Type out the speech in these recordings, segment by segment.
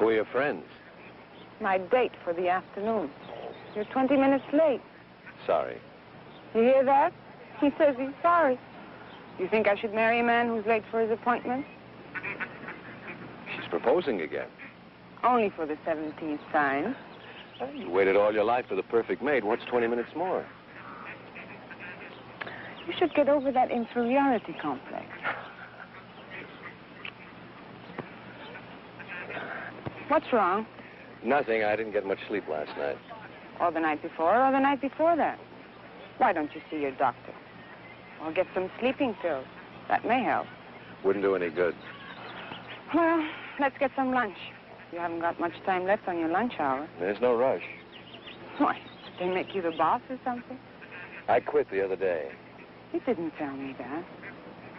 Who are your friends? My date for the afternoon. You're 20 minutes late. Sorry. You hear that? He says he's sorry. You think I should marry a man who's late for his appointment? She's proposing again. Only for the 17th time. Well, you waited all your life for the perfect mate. What's 20 minutes more? You should get over that inferiority complex. What's wrong? Nothing. I didn't get much sleep last night. Or the night before, or the night before that. Why don't you see your doctor? Or get some sleeping pills. That may help. Wouldn't do any good. Well, let's get some lunch. You haven't got much time left on your lunch hour. There's no rush. Why, they make you the boss or something? I quit the other day. You didn't tell me that.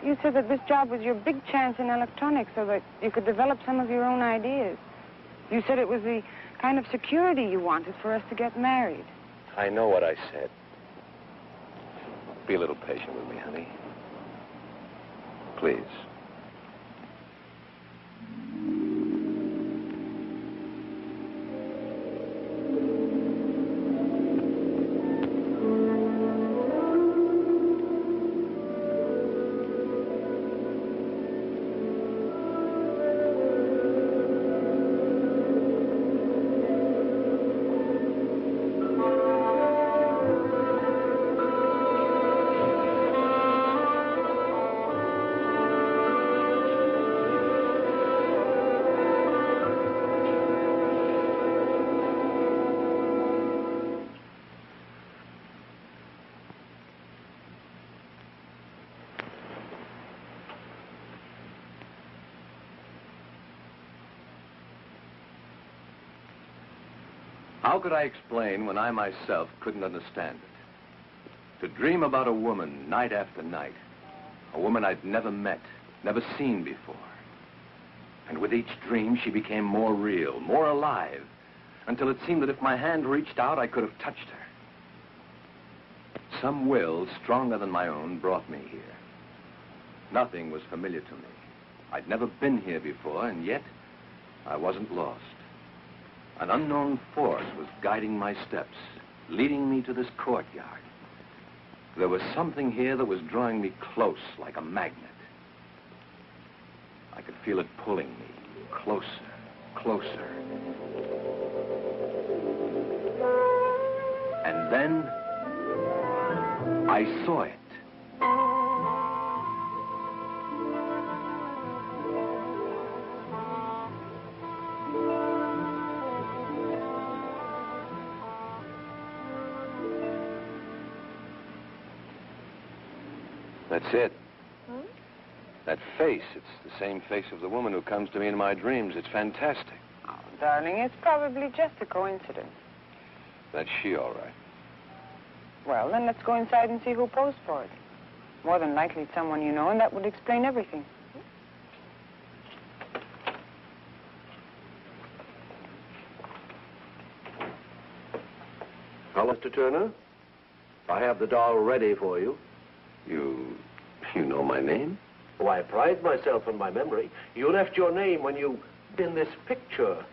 You said that this job was your big chance in electronics so that you could develop some of your own ideas. You said it was the kind of security you wanted for us to get married. I know what I said. Be a little patient with me, honey. Please. How could I explain when I myself couldn't understand it? To dream about a woman night after night, a woman I'd never met, never seen before. And with each dream, she became more real, more alive, until it seemed that if my hand reached out, I could have touched her. Some will, stronger than my own, brought me here. Nothing was familiar to me. I'd never been here before, and yet I wasn't lost. An unknown force was guiding my steps, leading me to this courtyard. There was something here that was drawing me close, like a magnet. I could feel it pulling me closer, closer. And then I saw it. That's it. Hmm? That face, it's the same face of the woman who comes to me in my dreams. It's fantastic. Oh, darling, it's probably just a coincidence. That's she, all right. Well, then let's go inside and see who posed for it. More than likely it's someone you know, and that would explain everything. Hello, Mr. Turner. I have the doll ready for you. You know my name? Oh, I pride myself on my memory. You left your name when you did this picture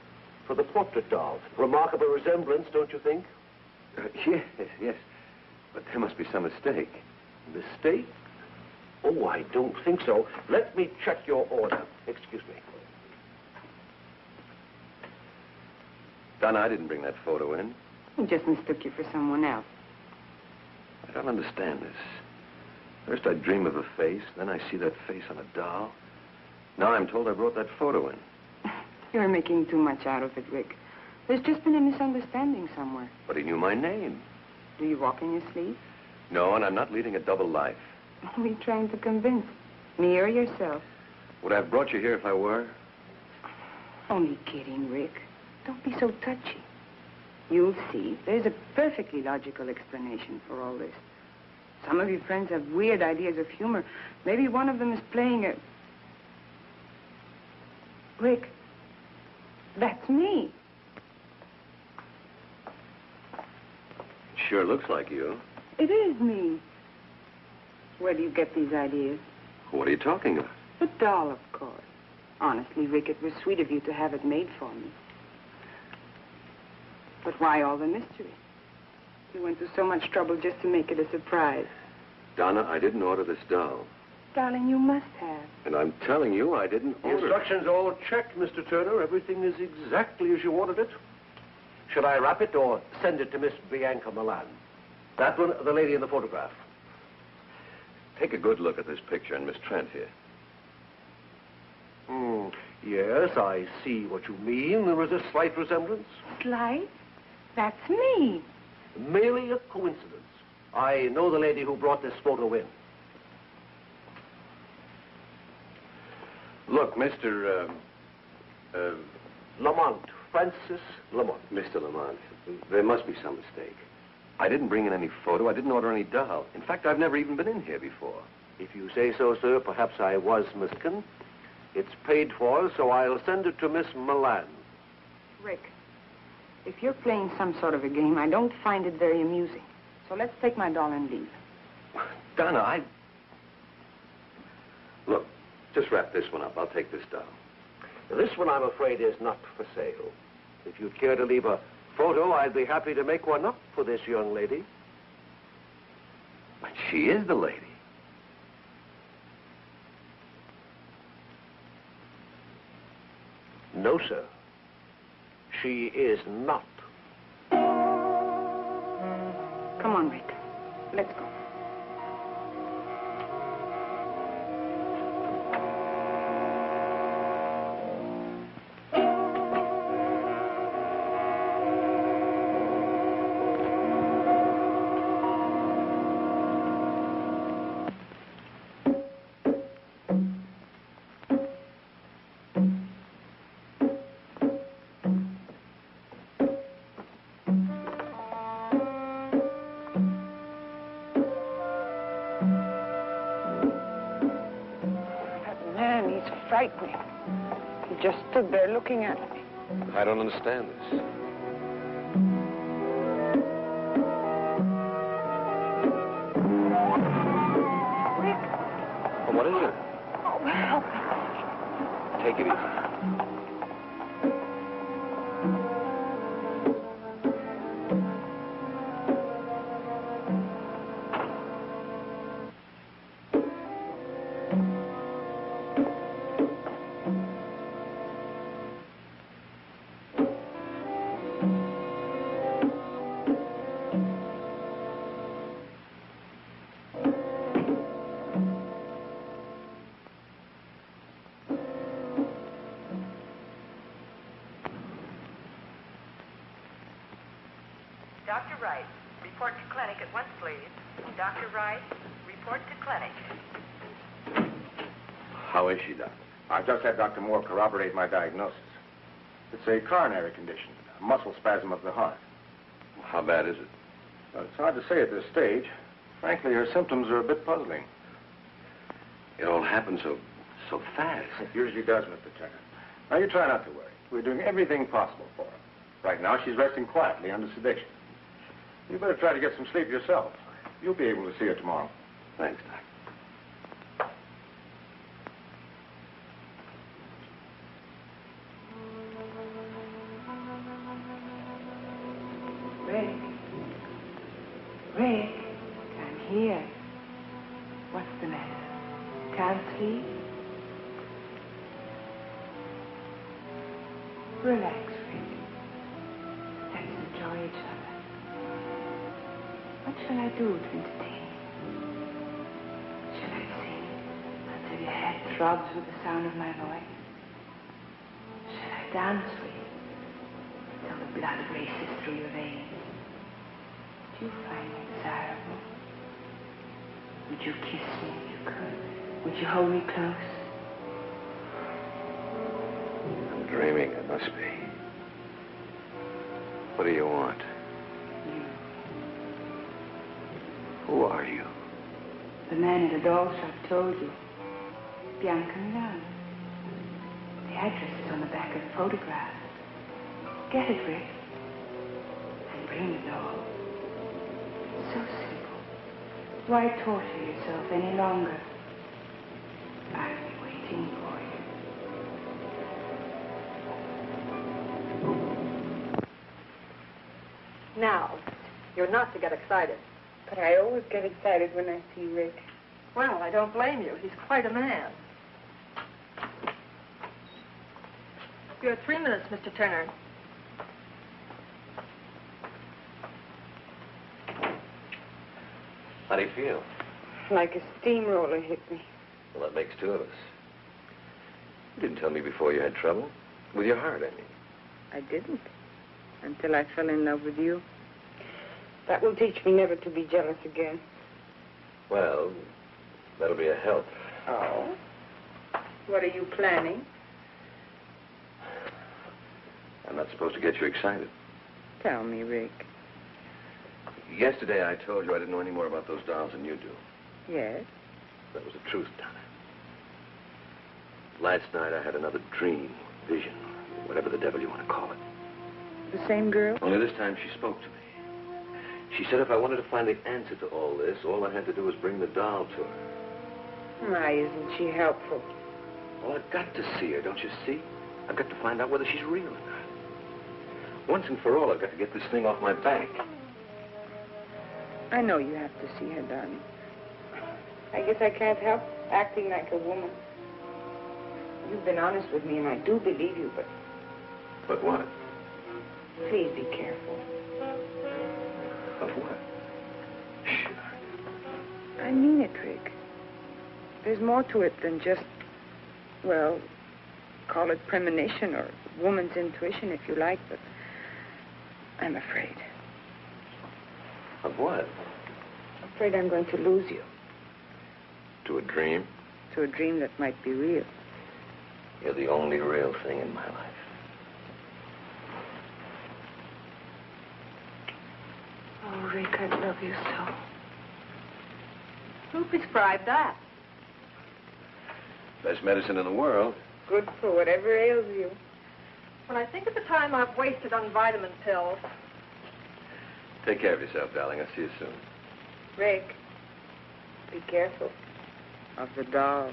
for the portrait doll. Remarkable resemblance, don't you think? Yes. But there must be some mistake. Mistake? Oh, I don't think so. Let me check your order. Excuse me. Donna, I didn't bring that photo in. He just mistook you for someone else. I don't understand this. First I dream of a face, then I see that face on a doll. Now I'm told I brought that photo in. You're making too much out of it, Rick. There's just been a misunderstanding somewhere. But he knew my name. Do you walk in your sleep? No, and I'm not leading a double life. Who are you trying to convince? Me or yourself? Would I have brought you here if I were? Only kidding, Rick. Don't be so touchy. You'll see. There's a perfectly logical explanation for all this. Some of your friends have weird ideas of humor. Maybe one of them is playing a... Rick, that's me. Sure looks like you. It is me. Where do you get these ideas? What are you talking about? The doll, of course. Honestly, Rick, it was sweet of you to have it made for me. But why all the mystery? You went to so much trouble just to make it a surprise. Donna, I didn't order this doll. Darling, you must have. And I'm telling you, I didn't The order it. instructions all checked, Mr. Turner. Everything is exactly as you ordered it. Should I wrap it or send it to Miss Bianca Milan? That one, the lady in the photograph. Take a good look at this picture and Miss Trent here. Yes, I see what you mean. There is a slight resemblance. Slight? That's me. Merely a coincidence. I know the lady who brought this photo in. Look, Mr. Lamont, Francis Lamont. Mr. Lamont, there must be some mistake. I didn't bring in any photo. I didn't order any doll. In fact, I've never even been in here before. If you say so, sir, perhaps I was mistaken. It's paid for, so I'll send it to Miss Milan. Rick, if you're playing some sort of a game, I don't find it very amusing. So let's take my doll and leave. Donna, Look, just wrap this one up. I'll take this doll. This one, I'm afraid, is not for sale. If you'd care to leave a photo, I'd be happy to make one up for this young lady. But she is the lady. No, sir. She is not. Come on, Rick. Let's go. Frightening. He just stood there looking at me. I don't understand this. Rick. Well, what is it? Oh, help me. Take it easy. Dr. Wright, report to clinic at once, please. Dr. Wright, report to clinic. How is she, Doc? I've just had Dr. Moore corroborate my diagnosis. It's a coronary condition, a muscle spasm of the heart. How bad is it? Well, it's hard to say at this stage. Frankly, her symptoms are a bit puzzling. It all happened so fast. It usually does, Mr. Turner. Now, you try not to worry. We're doing everything possible for her. Right now, she's resting quietly under sedation. You better try to get some sleep yourself. You'll be able to see her tomorrow. Thanks, Doc. Rick. Rick. I'm here. What's the matter? Can't sleep? Relax, Rick. Let's enjoy each other. What shall I do to entertain you? Shall I sing until your head throbs with the sound of my voice? Shall I dance with you till the blood races through your veins? Do you find me desirable? Would you kiss me if you could? Would you hold me close? I'm dreaming, it must be. What do you want? You. Who are you? The man at the doll shop told you. Bianca Milan. The address is on the back of the photograph. Get it, Rick. And bring the doll. It's so simple. Why torture yourself any longer? I'll be waiting for you. Now, you're not to get excited. But I always get excited when I see Rick. Well, I don't blame you. He's quite a man. You have 3 minutes, Mr. Turner. How do you feel? Like a steamroller hit me. Well, that makes 2 of us. You didn't tell me before you had trouble. With your heart, I mean. I didn't. Until I fell in love with you. That will teach me never to be jealous again. Well, that'll be a help. Oh? What are you planning? I'm not supposed to get you excited. Tell me, Rick. Yesterday I told you I didn't know any more about those dolls than you do. Yes? That was the truth, Donna. Last night I had another dream, vision, whatever the devil you want to call it. The same girl? Only this time she spoke to me. She said if I wanted to find the answer to all this, all I had to do was bring the doll to her. Why isn't she helpful? Well, I've got to see her, don't you see? I've got to find out whether she's real or not. Once and for all, I've got to get this thing off my back. I know you have to see her, darling. I guess I can't help acting like a woman. You've been honest with me, and I do believe you, but But what? please be careful. Of what? Sure. I mean it, Rick. There's more to it than just, well, call it premonition or woman's intuition, if you like, but I'm afraid. Of what? Afraid I'm going to lose you. To a dream? To a dream that might be real. You're the only real thing in my life. Oh, Rick, I love you so. Who prescribed that? Best medicine in the world. Good for whatever ails you. When I think of the time I've wasted on vitamin pills. Take care of yourself, darling. I'll see you soon. Rick, be careful of the doll.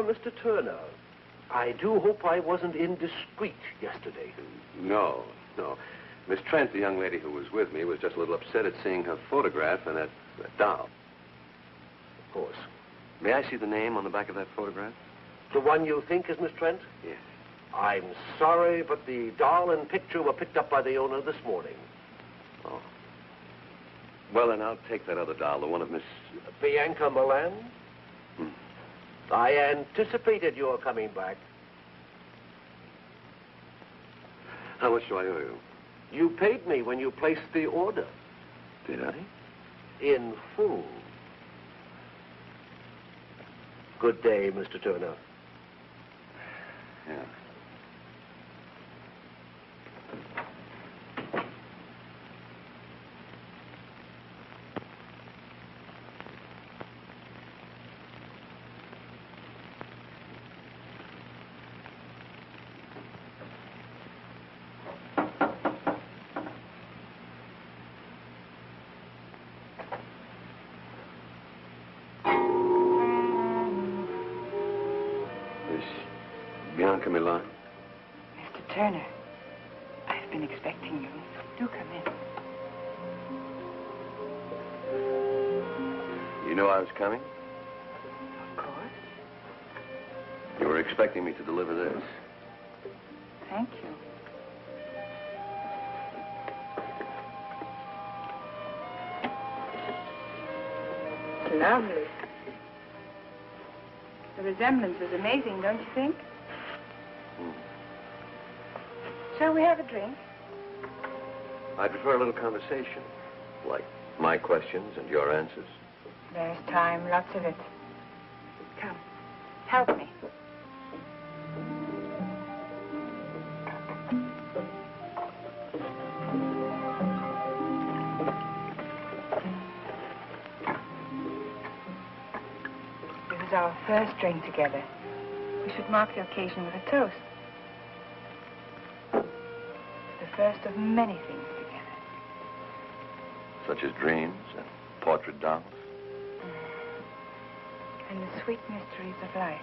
Mr. Turner, I do hope I wasn't indiscreet yesterday. No. Miss Trent, the young lady who was with me, was just a little upset at seeing her photograph and that doll. Of course. May I see the name on the back of that photograph? The one you think is Miss Trent? Yes. I'm sorry, but the doll and picture were picked up by the owner this morning. Oh. Well, then I'll take that other doll, the one of Miss... Bianca Milan? I anticipated your coming back. How much do I owe you? You paid me when you placed the order. Did I? In full. Good day, Mr. Turner. Yeah. Bianca Milan? Mr. Turner, I've been expecting you. Do come in. You know I was coming? Of course. You were expecting me to deliver this. Thank you. It's lovely. The resemblance is amazing, don't you think? Shall we have a drink? I'd prefer a little conversation, like my questions and your answers. There's time, lots of it. Come, help me. our first drink together. We should mark the occasion with a toast. The first of many things together. Such as dreams and portrait dolls. And the sweet mysteries of life.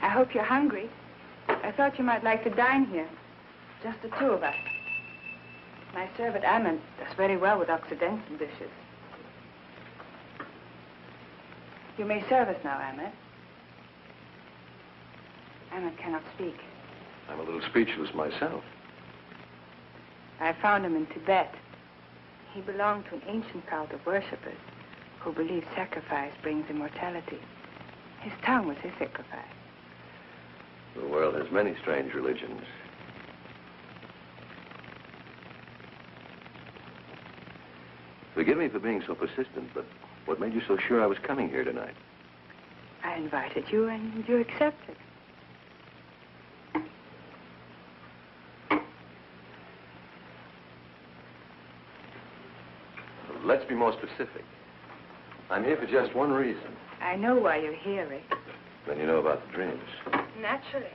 I hope you're hungry. I thought you might like to dine here. Just the two of us. My servant, Ammon, does very well with Occidental dishes. You may serve us now, Ammon. Ammon cannot speak. I'm a little speechless myself. I found him in Tibet. He belonged to an ancient cult of worshippers who believe sacrifice brings immortality. His tongue was his sacrifice. The world has many strange religions. Forgive me for being so persistent, but what made you so sure I was coming here tonight? I invited you, and you accepted. Let's be more specific. I'm here for just one reason. I know why you're here, Rick. Then you know about the dreams. Naturally.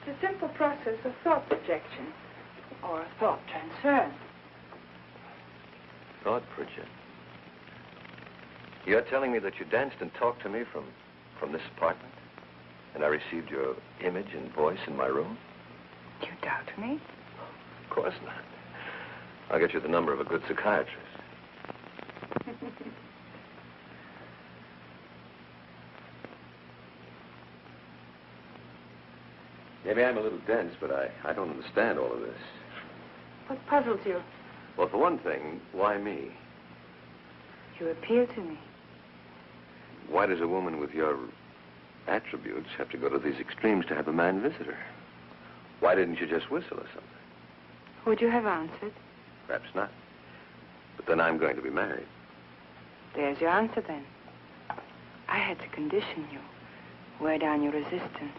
It's a simple process of thought projection, or thought transfer. Thought projection. You're telling me that you danced and talked to me from this apartment? And I received your image and voice in my room? Do you doubt me? Of course not. I'll get you the number of a good psychiatrist. Maybe I'm a little dense, but I don't understand all of this. What puzzles you? Well, for one thing, why me? You appeal to me. Why does a woman with your attributes have to go to these extremes to have a man visit her? Why didn't you just whistle or something? Would you have answered? Perhaps not. But then I'm going to be married. There's your answer, then. I had to condition you, wear down your resistance,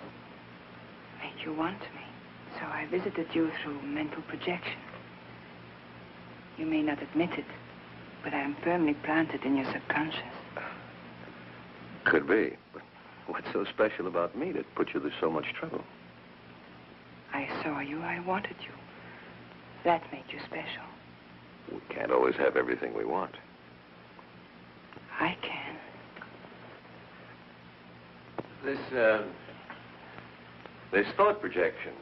make you want me. So I visited you through mental projection. You may not admit it, but I am firmly planted in your subconscious. Could be, but what's so special about me that put you to so much trouble? I saw you, I wanted you. That made you special. We can't always have everything we want. I can. This thought projection,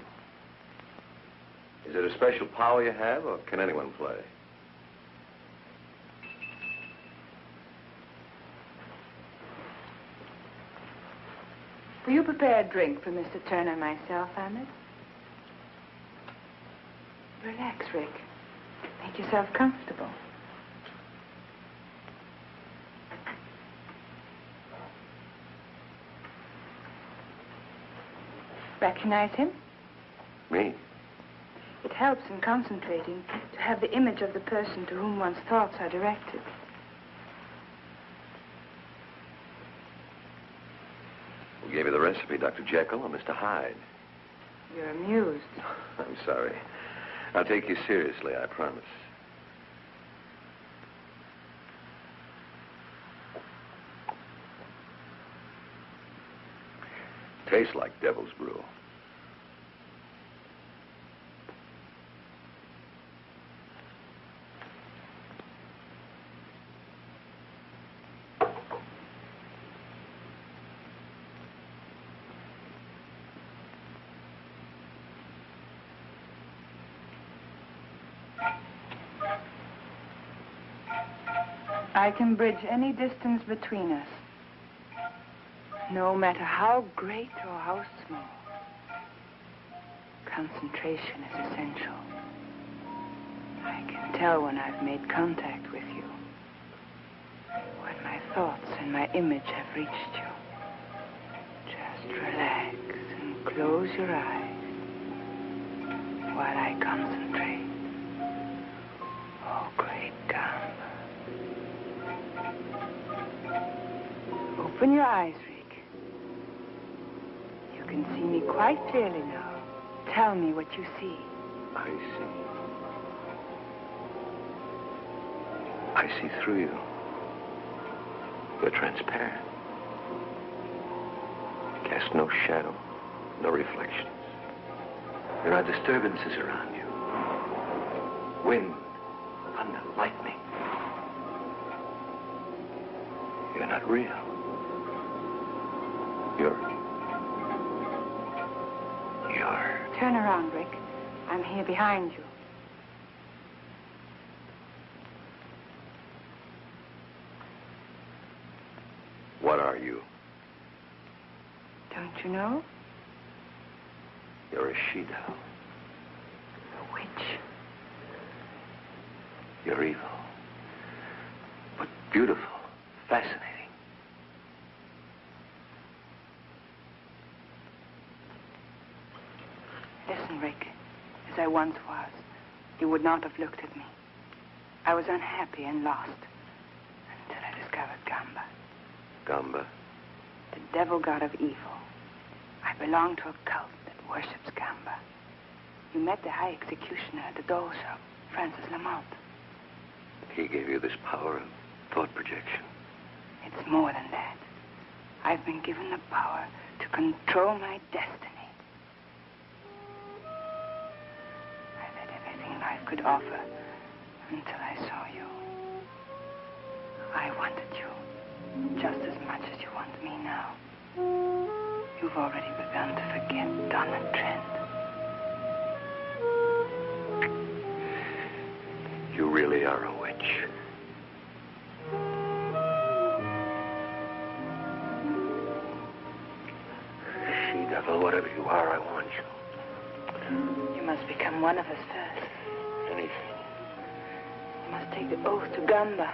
is it a special power you have, or can anyone play? Will you prepare a drink for Mr. Turner and myself, Ahmed? Relax, Rick. Make yourself comfortable. Recognize him? Me? It helps in concentrating to have the image of the person to whom one's thoughts are directed. Who gave you the recipe, Dr. Jekyll or Mr. Hyde? You're amused. I'm sorry. I'll take you seriously, I promise. Tastes like devil's brew. I can bridge any distance between us, no matter how great or how small. Concentration is essential. I can tell when I've made contact with you, when my thoughts and my image have reached you. Just relax and close your eyes while I concentrate. Oh, great God. Open your eyes, Rick. You can see me quite clearly now. tell me what you see. I see. I see through you. You're transparent. You cast no shadow, no reflections. There are disturbances around you. Wind, thunder, lightning. You're not real. You're... Turn around, Rick. I'm here behind you. What are you? Don't you know? You're a she-devil. A witch. You're evil. But beautiful. Fascinating. Listen, Rick. As I once was, you would not have looked at me. I was unhappy and lost until I discovered Gamba. Gamba? The devil god of evil. I belong to a cult that worships Gamba. You met the high executioner at the doll shop, Francis Lamont. He gave you this power of thought projection. It's more than that. I've been given the power to control my destiny. I've had everything life could offer until I saw you. I wanted you just as much as you want me now. You've already begun to forget Don and Trent. You really are a witch. She-devil, whatever you are, I want you. You must become one of us first. Anything. You must take the oath to Gamba.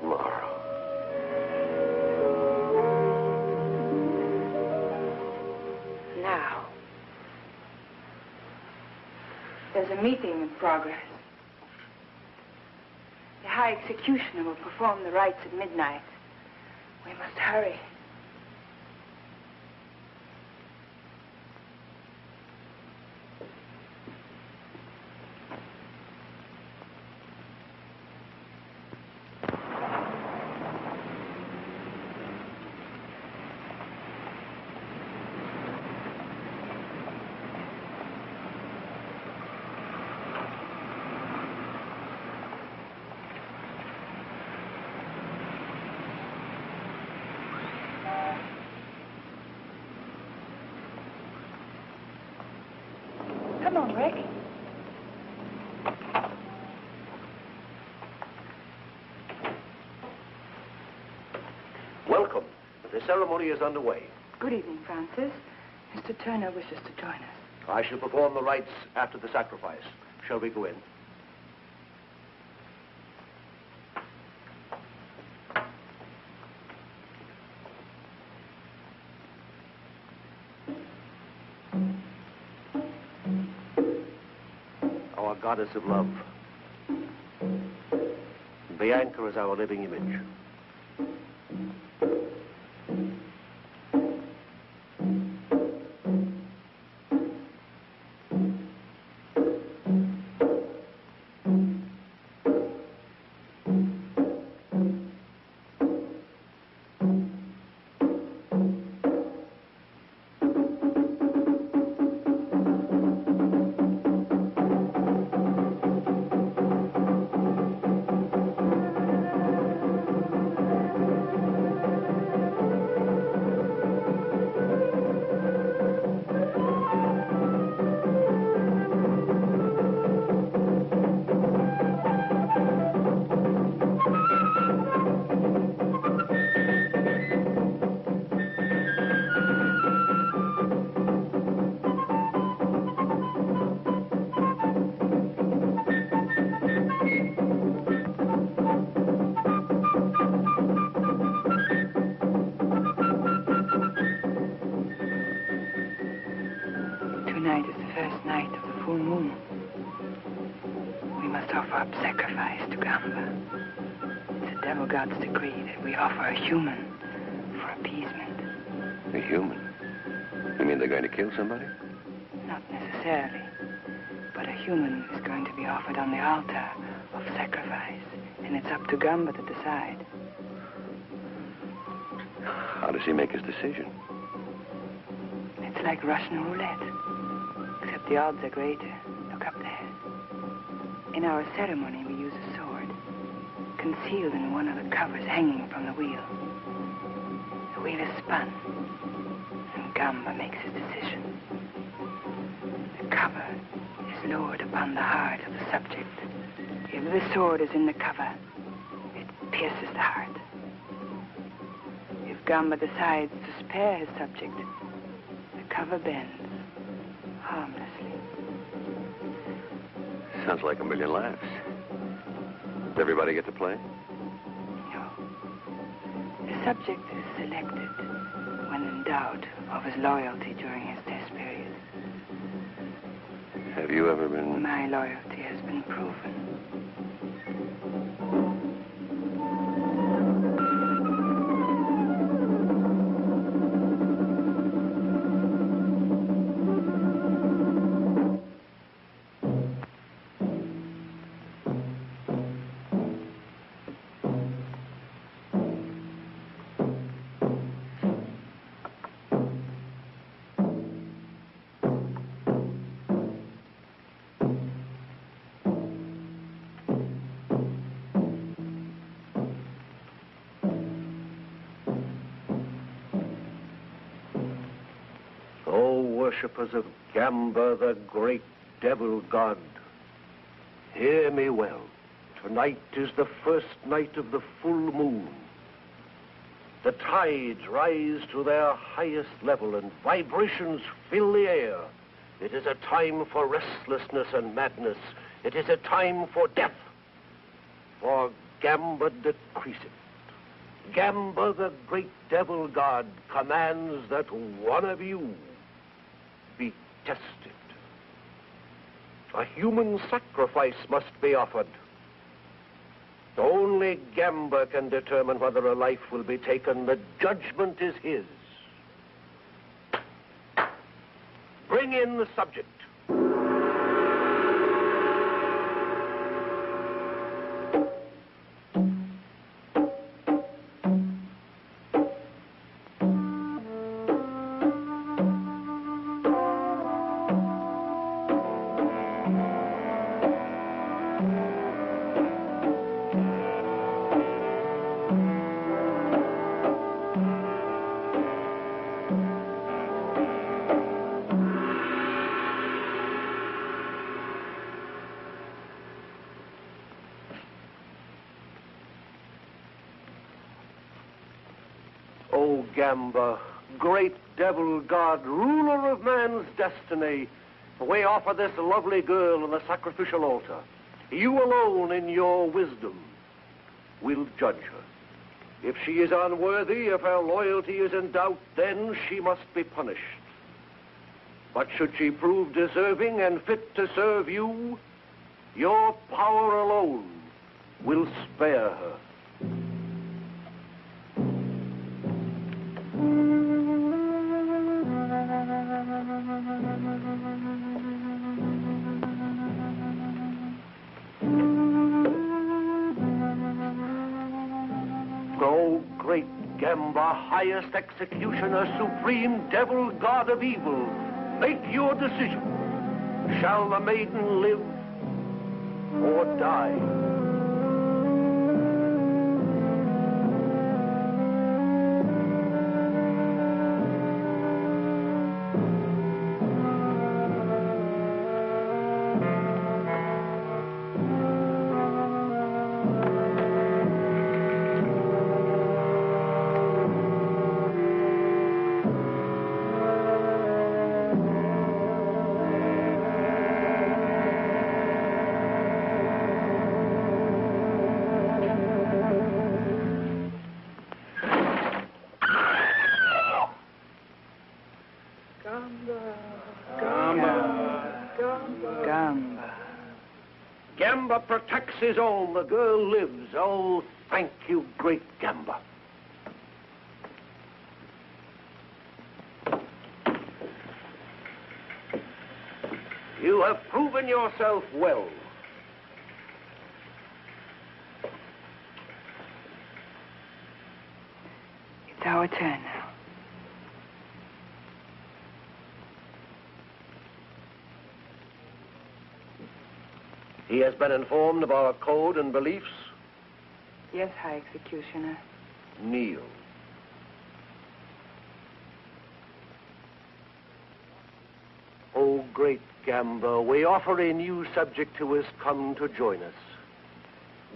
Tomorrow. Now. There's a meeting in progress. The High Executioner will perform the rites at midnight. We must hurry. Come on, Rick. Welcome. The ceremony is underway. Good evening, Francis. Mr. Turner wishes to join us. I shall perform the rites after the sacrifice. Shall we go in? Our goddess of love. Bianca is our living image. Tonight is the first night of the full moon. We must offer up sacrifice to Gamba. It's the devil god's decree that we offer a human for appeasement. A human? You mean they're going to kill somebody? No. not necessarily. But a human is going to be offered on the altar of sacrifice, and it's up to Gamba to decide. How does he make his decision? It's like Russian roulette, except the odds are greater. Look up there. In our ceremony, we use a sword, concealed in one of the covers hanging from the wheel. The wheel is spun, and Gamba makes his decision. The cover is lowered upon the heart of the subject. If the sword is in the cover, it pierces the heart. If Gamba decides to spare his subject, the cover bends harmlessly. Sounds like a million laughs. Does everybody get to play? No. The subject is selected when in doubt of his loyalty during his test period. Have you ever been... My loyalty has been proven. Worshippers of Gamba, the great devil god, hear me well. Tonight is the first night of the full moon. The tides rise to their highest level and vibrations fill the air. It is a time for restlessness and madness. It is a time for death. For Gamba decreaseth. Gamba, the great devil god, commands that one of you be tested. A human sacrifice must be offered. Only Gamba can determine whether a life will be taken. The judgment is his. Bring in the subject. O Gamba, great devil god, ruler of man's destiny, we offer this lovely girl on the sacrificial altar. You alone in your wisdom will judge her. If she is unworthy, if her loyalty is in doubt, then she must be punished. But should she prove deserving and fit to serve you, your power alone will spare her. O great Gamba, highest executioner, supreme devil, god of evil, make your decision. Shall the maiden live or die? Gamba protects his own. The girl lives. Oh, thank you, great Gamba. You have proven yourself well. It's our turn now. He has been informed of our code and beliefs. Yes, High Executioner. Kneel. O great Gamba, we offer a new subject who has come to join us.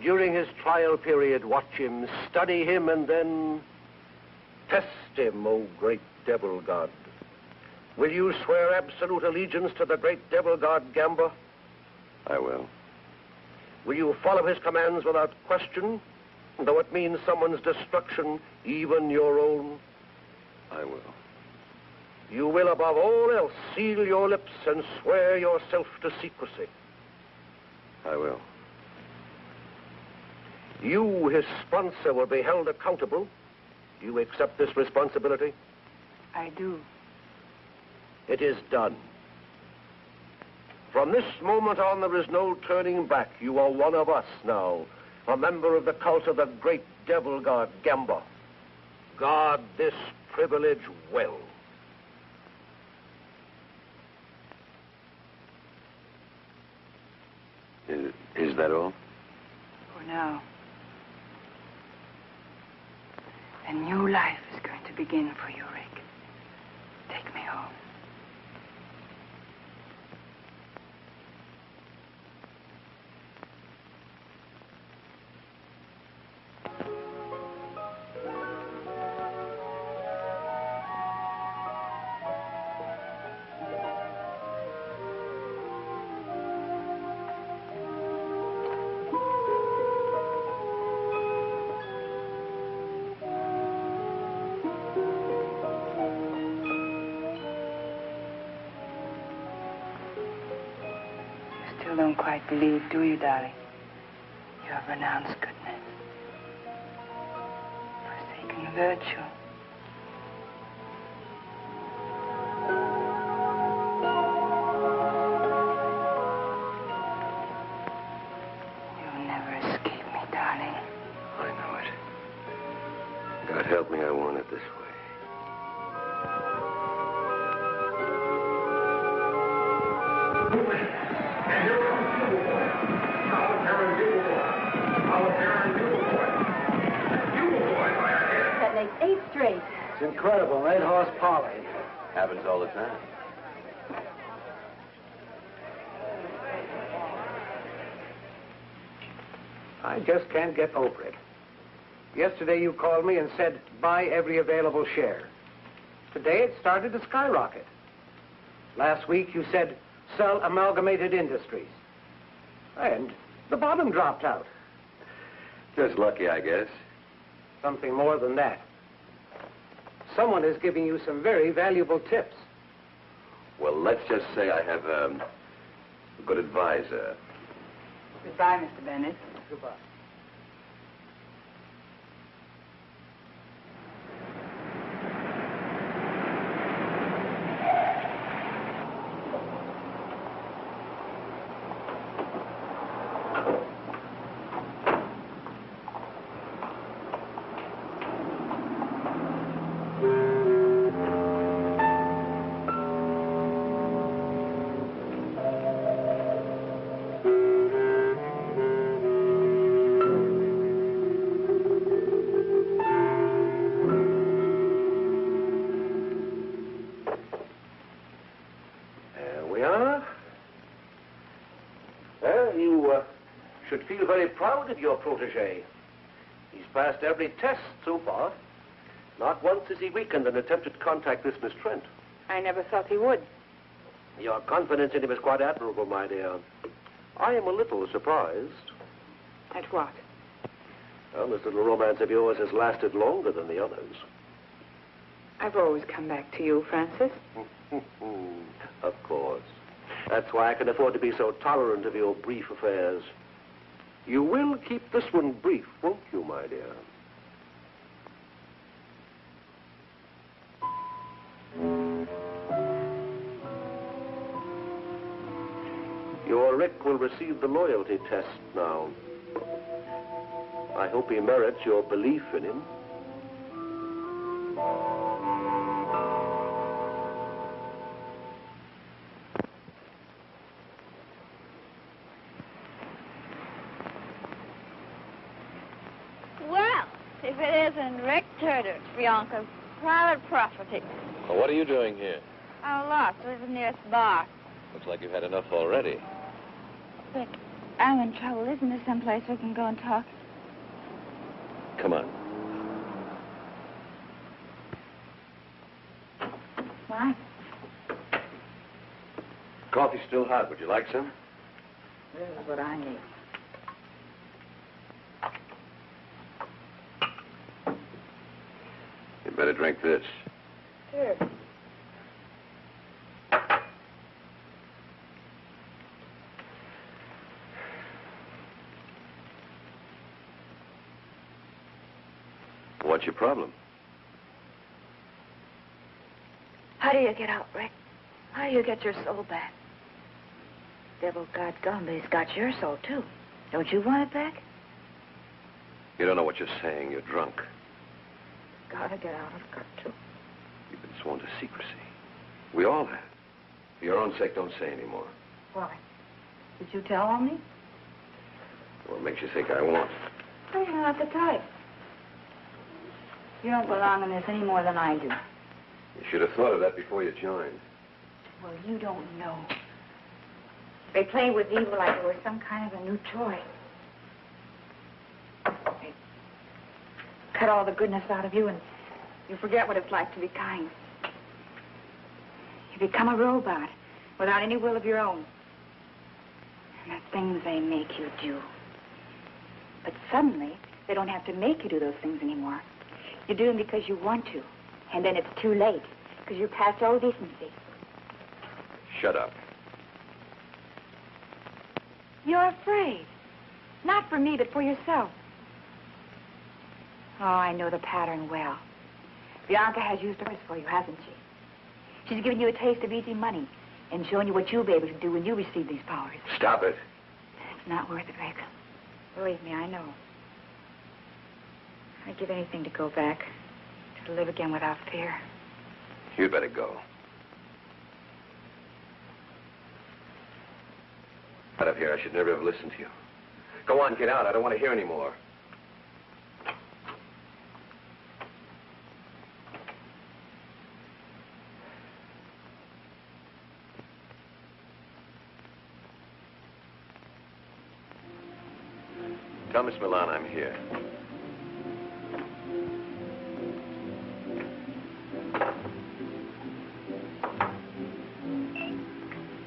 During his trial period, watch him, study him, and then test him, O great devil god. Will you swear absolute allegiance to the great devil god Gamba? I will. Will you follow his commands without question, though it means someone's destruction, even your own? I will. You will, above all else, seal your lips and swear yourself to secrecy. I will. You, his sponsor, will be held accountable. Do you accept this responsibility? I do. It is done. From this moment on, there is no turning back. You are one of us now, a member of the cult of the great devil god Gamba. Guard this privilege well. Is that all? For now. A new life is going to begin for you, Rick. Take me home. You don't quite believe, do you, darling? You have renounced goodness, forsaken virtue. You'll never escape me, darling. I know it. God help me, I want it this way. That makes 8 straight. It's incredible, 8-horse poly. Happens all the time. I just can't get over it. Yesterday you called me and said, buy every available share. Today it started to skyrocket. Last week you said, sell Amalgamated Industries. And the bottom dropped out. Just lucky, I guess. Something more than that. Someone is giving you some very valuable tips. Well, let's just say I have a good advisor. Goodbye, Mr. Bennett. Goodbye. Should feel very proud of your protege. He's passed every test so far. Not once has he weakened in attempted contact with Miss Trent. I never thought he would. Your confidence in him is quite admirable, my dear. I am a little surprised. At what? Well, this little romance of yours has lasted longer than the others. I've always come back to you, Francis. Of course. That's why I can afford to be so tolerant of your brief affairs. You will keep this one brief, won't you, my dear? Your Rick will receive the loyalty test now. I hope he merits your belief in him. Well, if it isn't Rick Turner, Bianca's private property. Well, what are you doing here? I'm lost. I live near this bar. Looks like you've had enough already. Rick, I'm in trouble. Isn't there someplace we can go and talk? Come on. Why? Coffee's still hot. Would you like some? This is what I need. You better drink this. Sure. What's your problem? How do you get out, Rick? How do you get your soul back? Devil got gum, but he's got your soul, too. Don't you want it back? You don't know what you're saying. You're drunk. Gotta get out. I've got to. You've been sworn to secrecy. We all have. For your own sake, don't say any more. Why? Did you tell on me? What makes you think I won't? Well, you're not the type. You don't belong in this any more than I do. You should have thought of that before you joined. Well, you don't know. They play with evil like it was some kind of a new toy. They cut all the goodness out of you, and you forget what it's like to be kind. You become a robot without any will of your own. And the things they make you do. But suddenly, they don't have to make you do those things anymore. You do them because you want to. And then it's too late, because you're past all decency. Shut up. You're afraid. Not for me, but for yourself. Oh, I know the pattern well. Bianca has used hers for you, hasn't she? She's given you a taste of easy money and showing you what you'll be able to do when you receive these powers. Stop it. It's not worth it, Rick. Believe me, I know. I'd give anything to go back, to live again without fear. You'd better go. Out of here. I should never have listened to you. Go on, get out. I don't want to hear any more. Tell Miss Milan I'm here.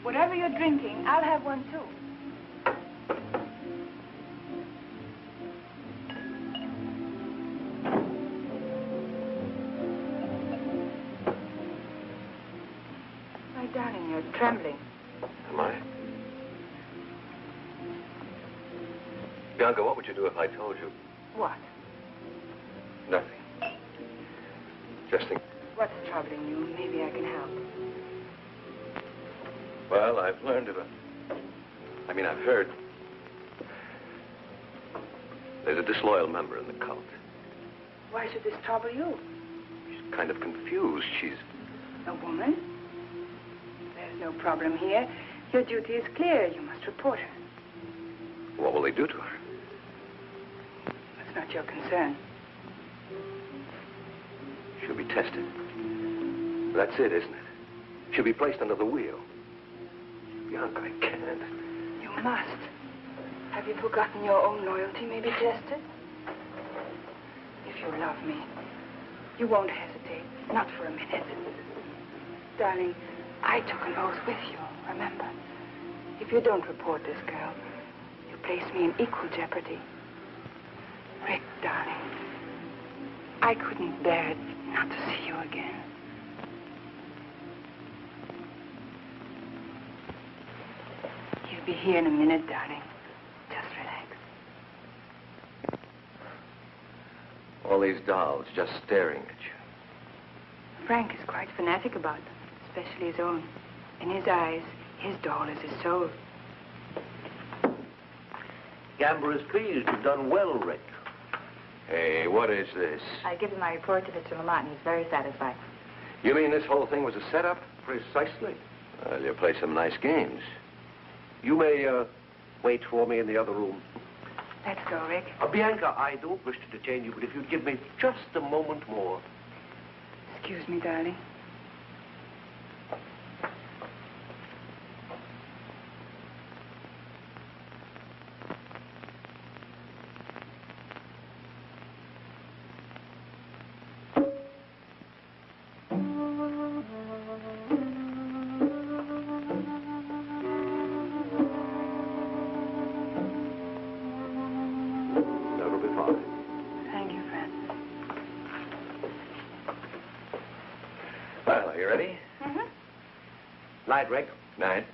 Whatever you're drinking, I'll have one too. My darling, you're trembling. Am I? Bianca, what would you do if I told you? What? Nothing. Just think. What's troubling you? Maybe I can help. Well, I've learned of it. I've heard. There's a disloyal member in the cult. Why should this trouble you? She's kind of confused. She's... A woman? There's no problem here. Your duty is clear. You must report her. What will they do to her? That's not your concern. She'll be tested. That's it, isn't it? She'll be placed under the wheel. Bianca, I can't. You must. Have you forgotten your own loyalty may be tested? If you love me, you won't hesitate. Not for a minute. Darling, I took an oath with you, remember? If you don't report this girl, you place me in equal jeopardy. Rick, darling, I couldn't bear it not to see you again. He'll be here in a minute, darling. Just relax. All these dolls just staring at you. Frank is quite fanatic about them, especially his own. In his eyes, his doll is his soul. Gamber is pleased. You've done well, Rick. Hey, what is this? I give you my report to Mr. Lamont, and he's very satisfied. You mean this whole thing was a setup? Precisely. Well, you play some nice games. You may wait for me in the other room. Let's go, Rick. Bianca, I don't wish to detain you, but if you'd give me just a moment more. Excuse me, darling. That'll be fine. Thank you, Francis. Well, are you ready? Mm-hmm. Night, Rick. Night.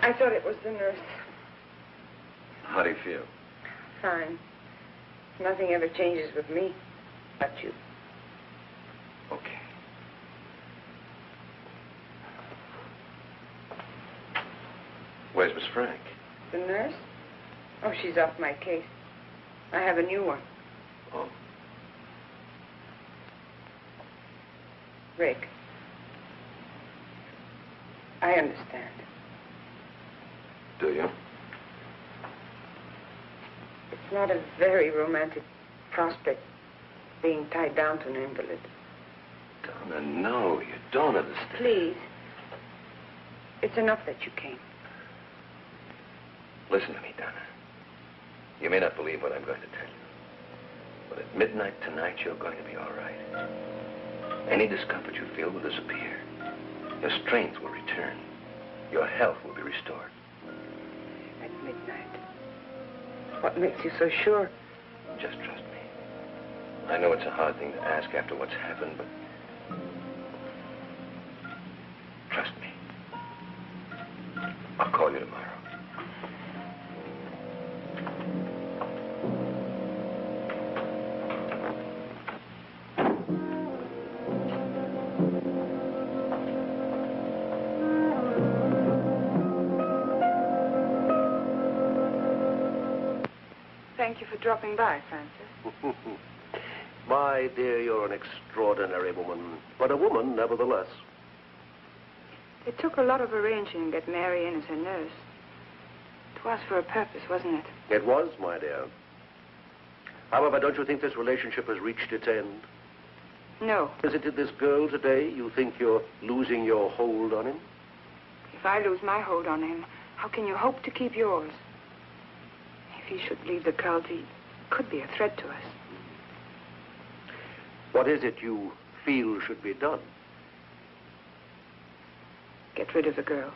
I thought it was the nurse. How do you feel? Fine. Nothing ever changes with me, but you. Okay. Where's Miss Frank? The nurse? Oh, she's off my case. I have a new one. Oh. Rick. I understand. Do you? It's not a very romantic prospect being tied down to an invalid. Donna, no, you don't understand. Please. It's enough that you came. Listen to me, Donna. You may not believe what I'm going to tell you. But at midnight tonight, you're going to be all right. Any discomfort you feel will disappear. Your strength will return. Your health will be restored. At midnight. What makes you so sure? Just trust me. I know it's a hard thing to ask after what's happened, but trust me. I'll call you tomorrow. Thank you for dropping by, Francis. My dear, you're an extraordinary woman, but a woman nevertheless. It took a lot of arranging to get Mary in as her nurse. It was for a purpose, wasn't it? It was, my dear. However, don't you think this relationship has reached its end? No. Visited this girl today, you think you're losing your hold on him? If I lose my hold on him, how can you hope to keep yours? If he should leave the cult, he could be a threat to us. What is it you feel should be done? Get rid of the girl.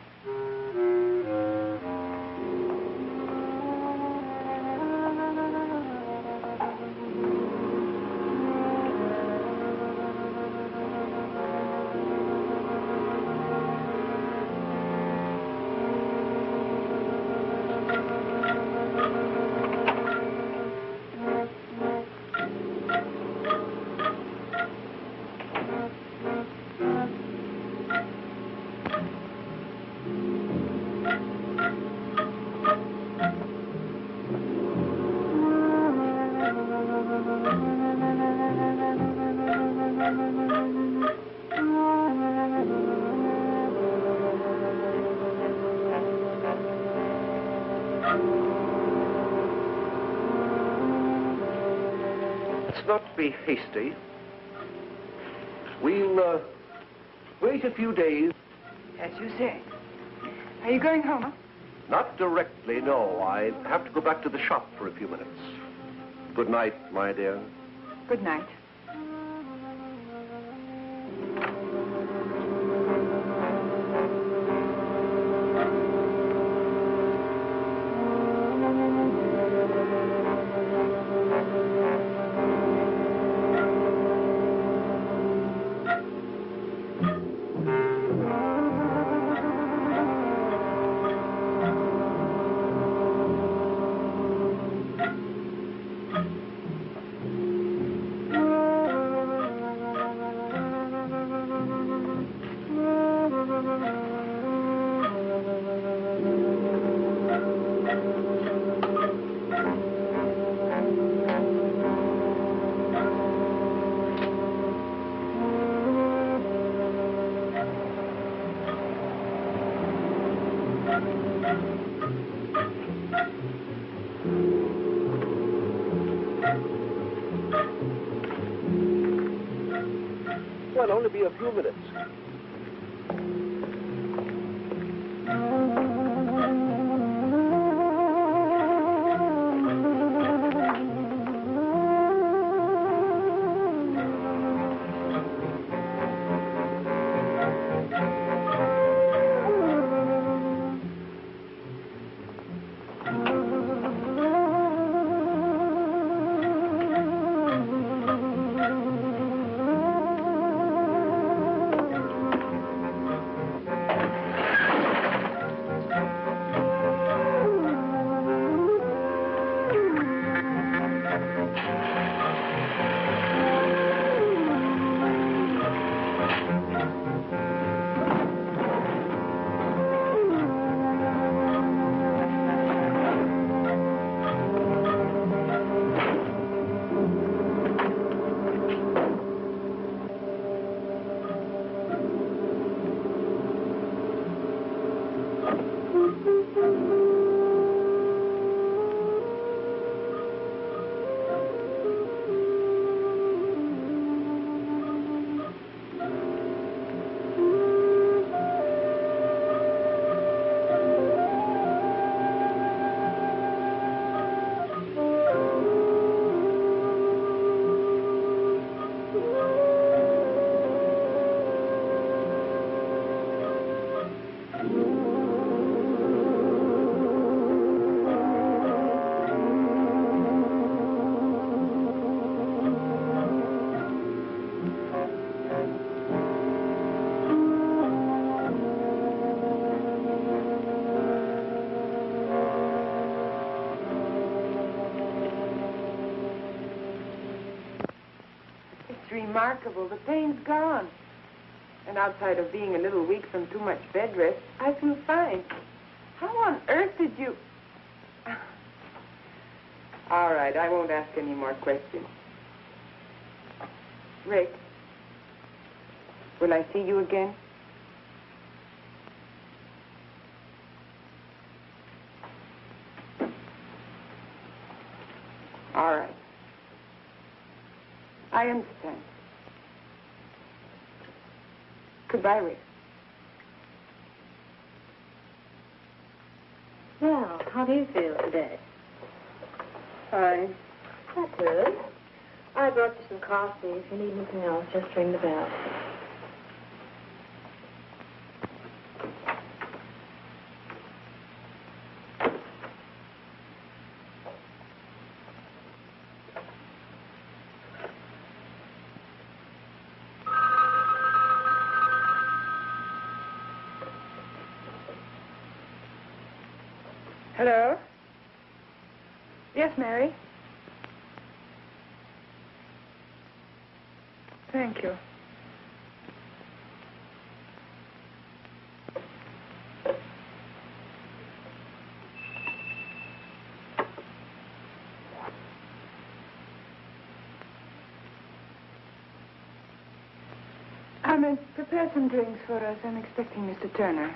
Let's not be hasty. We'll wait a few days. As you say. Are you going home? Not directly, no. I have to go back to the shop for a few minutes. Good night, my dear. Good night. Well, only be a few minutes. Remarkable. The pain's gone. And outside of being a little weak from too much bed rest, I feel fine. How on earth did you... All right, I won't ask any more questions. Rick, will I see you again? All right. I understand. Goodbye, Rick. Well, how do you feel today? Fine. That's good. I brought you some coffee. If you need anything else, just ring the bell. Hello? Yes, Mary? Thank you. Prepare some drinks for us. I'm expecting Mr. Turner.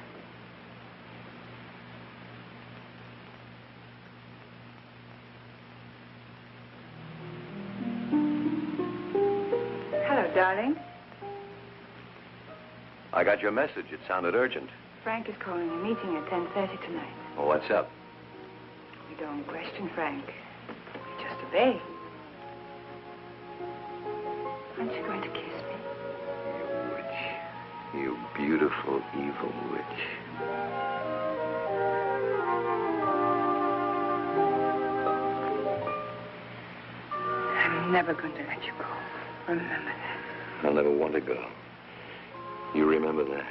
Hello, darling. I got your message. It sounded urgent. Frank is calling a meeting at 10:30 tonight. Well, what's up? We don't question Frank. We just obey. Aren't you going to kiss me? You witch. You beautiful, evil witch. I'm never going to let you go. Remember that. I'll never want to go. You remember that.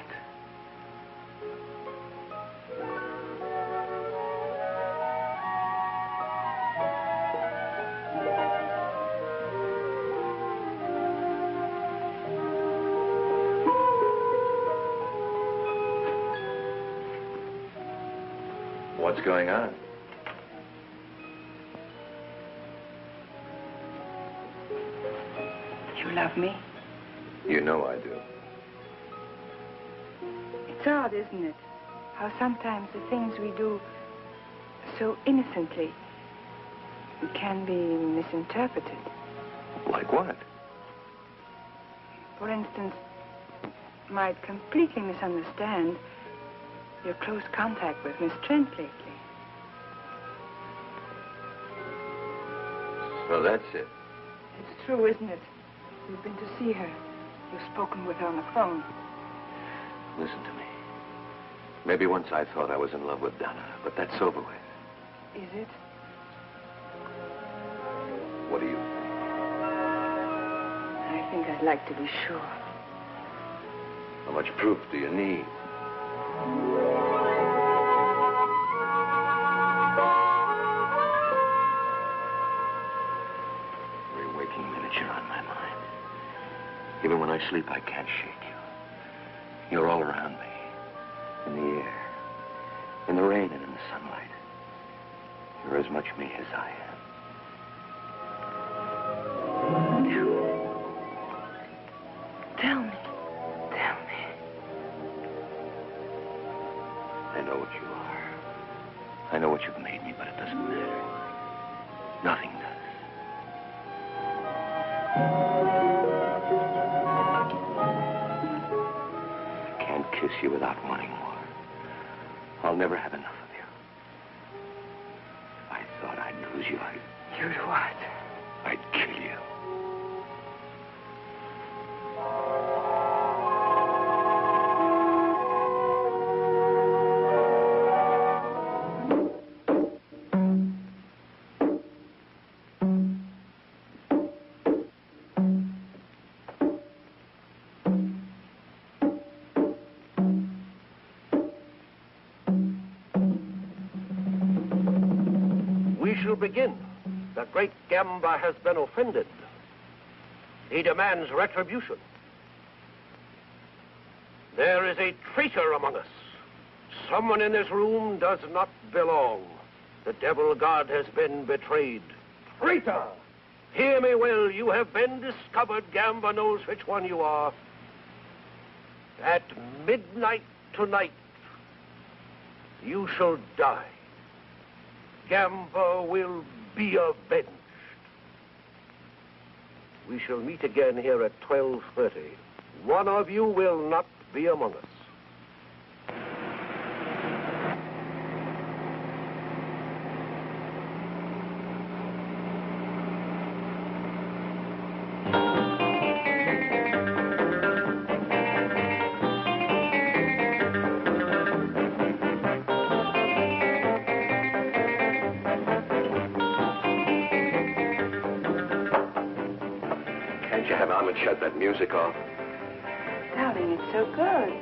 What's going on? You love me? You know I do. It's odd, isn't it? How sometimes the things we do so innocently can be misinterpreted. Like what? For instance, might completely misunderstand your close contact with Miss Trent lately. So that's it. It's true, isn't it? You've been to see her. You've spoken with her on the phone. Listen to me. Maybe once I thought I was in love with Donna, but that's over with. Is it? What do you think? I think I'd like to be sure. How much proof do you need? Every waking minute you're on my mind. Even when I sleep, I can't shake you. You're all around me. In the air. In the rain and in the sunlight. You're as much me as I am. Tell me. Tell me. I know what you are. I know what you've made me, but it doesn't matter. Nothing does. I can't kiss you without wanting more. I'll never have enough of you. If I thought I'd lose you, You'd what? I'd kill you. Begin. The great Gamba has been offended. He demands retribution. There is a traitor among us. Someone in this room does not belong. The devil god has been betrayed. Traitor! Hear me well. You have been discovered. Gamba knows which one you are. At midnight tonight, you shall die. Gamba will be avenged. We shall meet again here at 12:30. One of you will not be among us. Shut that music off. Darling, it's so good.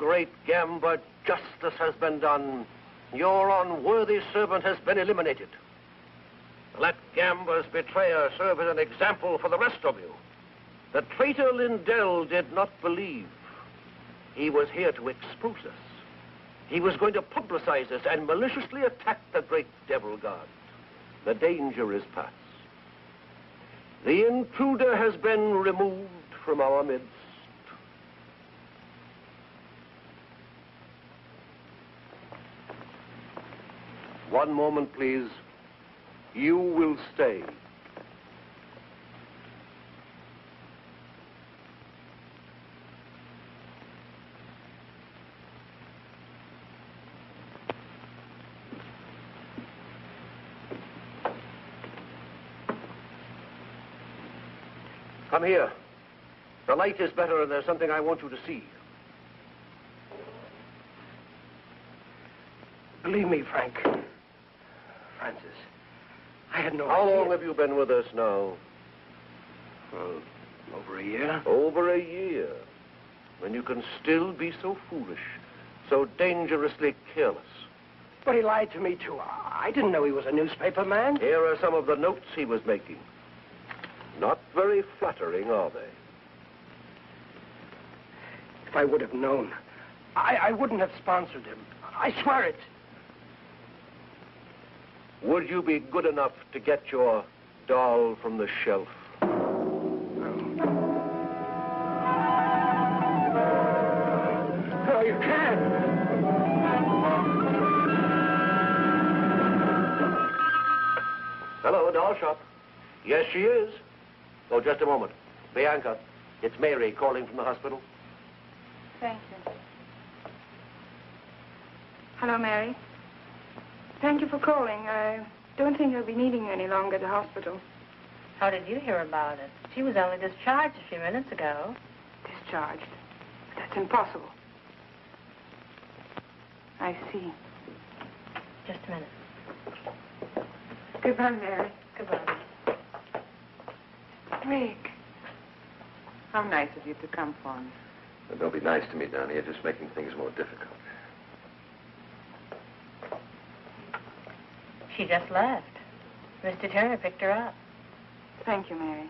great Gamba, justice has been done. Your unworthy servant has been eliminated. Let Gamba's betrayer serve as an example for the rest of you. The traitor Lindell did not believe. He was here to expose us. He was going to publicize us and maliciously attack the great devil god. The danger is past. The intruder has been removed from our midst. One moment, please. You will stay. Come here. The light is better and there's something I want you to see. Believe me, Frank. Francis, I had no How idea. long have you been with us now? Well, over a year. Over a year. When you can still be so foolish, so dangerously careless. But he lied to me, too. I didn't know he was a newspaper man. Here are some of the notes he was making. Not very flattering, are they? If I would have known, I wouldn't have sponsored him. I swear it. Would you be good enough to get your doll from the shelf? No, you can't. Hello, doll shop. Yes, she is. Oh, just a moment. Bianca, it's Mary calling from the hospital. Thank you. Hello, Mary. Thank you for calling. I don't think I'll be needing you any longer at the hospital. How did you hear about it? She was only discharged a few minutes ago. Discharged. But that's impossible. I see. Just a minute. Goodbye, Mary. Goodbye. Rick. How nice of you to come for me. Well, don't be nice to me down here, just making things more difficult. She just left. Mr. Turner picked her up. Thank you, Mary.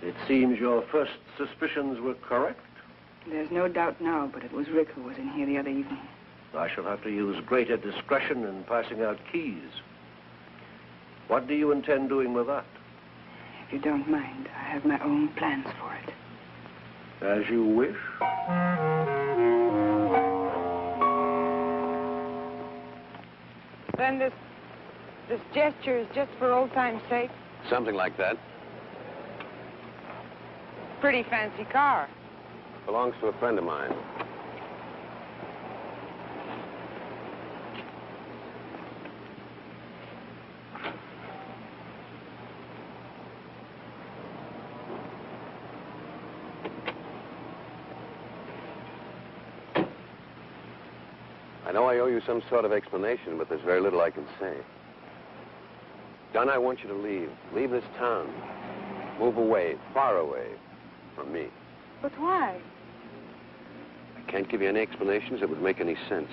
It seems your first suspicions were correct. There's no doubt now, but it was Rick who was in here the other evening. I shall have to use greater discretion in passing out keys. What do you intend doing with that? If you don't mind, I have my own plans for it. As you wish. Then this gesture is just for old time's sake? Something like that. Pretty fancy car. Belongs to a friend of mine. I know I owe you some sort of explanation, but there's very little I can say. Don, I want you to leave. Leave this town. Move away, far away from me. But why? I can't give you any explanations that would make any sense.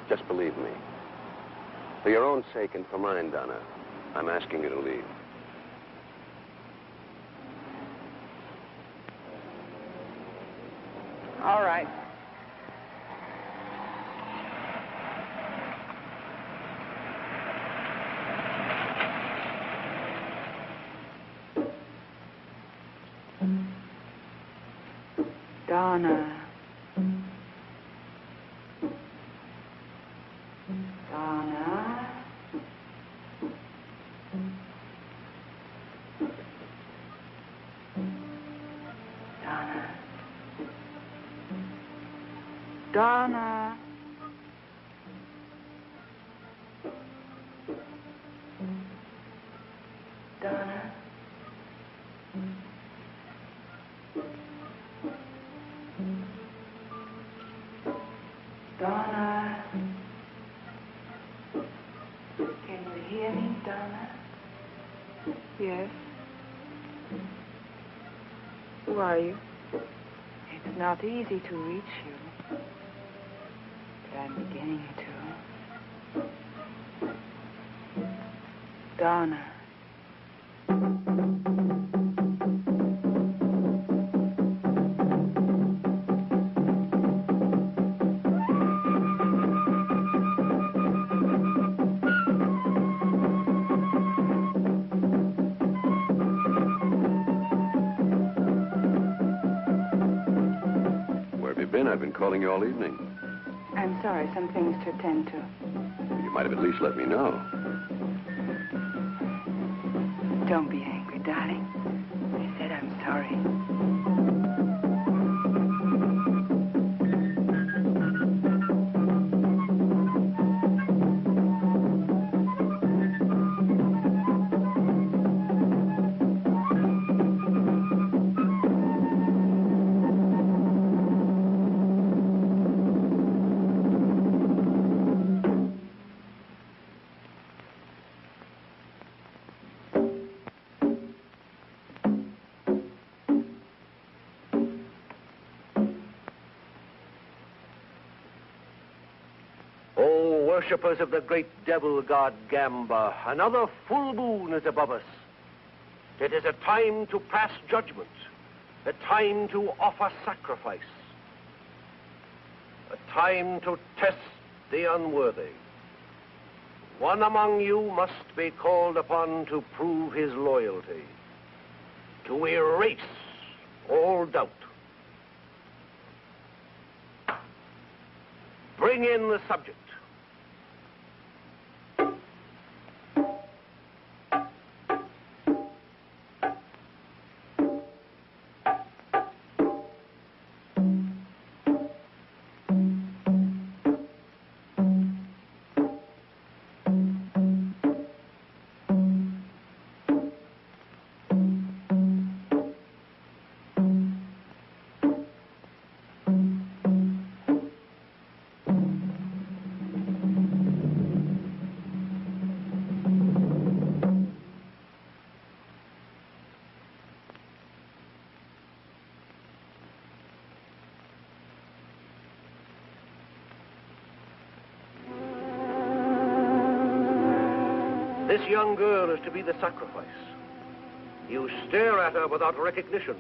Just believe me. For your own sake and for mine, Donna, I'm asking you to leave. All right. Donna. Donna. Donna. Donna. Donna. hear me, Donna? Yes. Who are you? It's not easy to reach you, but I'm beginning to. Donna. I've been calling you all evening. I'm sorry, some things to attend to. You might have at least let me know. Don't be angry, darling. I said I'm sorry. Worshippers of the great devil god Gamba, another full moon is above us. It is a time to pass judgment, a time to offer sacrifice, a time to test the unworthy. One among you must be called upon to prove his loyalty, to erase all doubt. Bring in the subject. This young girl is to be the sacrifice. You stare at her without recognition,